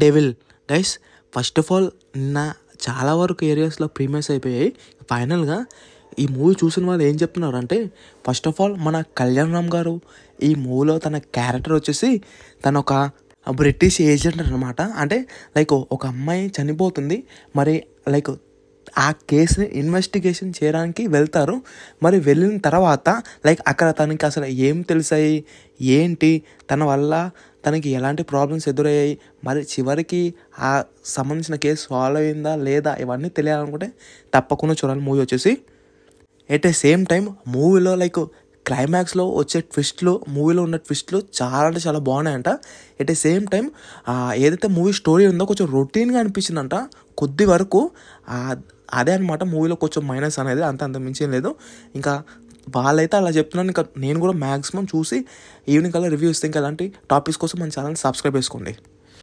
Devil guys. First of all నిన్న చాలా వరకు ఏరియాస్లో ప్రీమియర్స్ అయిపోయాయి. ఫైనల్గా ఈ మూవీ చూసిన వాళ్ళు ఏం చెప్తున్నారు అంటే, ఫస్ట్ ఆఫ్ ఆల్ మన కళ్యాణ్ రామ్ గారు ఈ మూవీలో తన క్యారెక్టర్ వచ్చేసి తను ఒక బ్రిటిష్ ఏజెంట్ అనమాట. అంటే లైక్ ఒక అమ్మాయి చనిపోతుంది, మరి లైక్ ఆ కేసుని ఇన్వెస్టిగేషన్ చేయడానికి వెళ్తారు. మరి వెళ్ళిన తర్వాత లైక్ అక్కడ తనకి అసలు ఏం తెలిసాయి, ఏంటి, తన వల్ల తనకి ఎలాంటి ప్రాబ్లమ్స్ ఎదురయ్యాయి, మరి చివరికి ఆ సంబంధించిన కేసు సాల్వ్ అయిందా లేదా, ఇవన్నీ తెలియాలనుకుంటే తప్పకుండా చూడాలి మూవీ వచ్చేసి. ఎట్ ఏ సేమ్ టైం మూవీలో లైక్ క్లైమాక్స్లో వచ్చే ట్విస్ట్లు, మూవీలో ఉన్న ట్విస్ట్లు చాలా అంటే చాలా బాగున్నాయంట. ఎట్ ఏ సేమ్ టైం ఏదైతే మూవీ స్టోరీ ఉందో కొంచెం రొటీన్గా అనిపించిందంట కొద్ది వరకు. అదే అనమాట మూవీలో కొంచెం మైనస్ అనేది, అంత మించేం లేదు. ఇంకా వాళ్ళైతే అలా చెప్తున్నాను. ఇంకా నేను కూడా మ్యాక్సిమం చూసి ఈవినింగ్ కల్లా రివ్యూ ఇస్తే ఇంకా అలాంటి టాపిక్స్ కోసం మన ఛానల్ సబ్స్క్రైబ్ చేసుకోండి.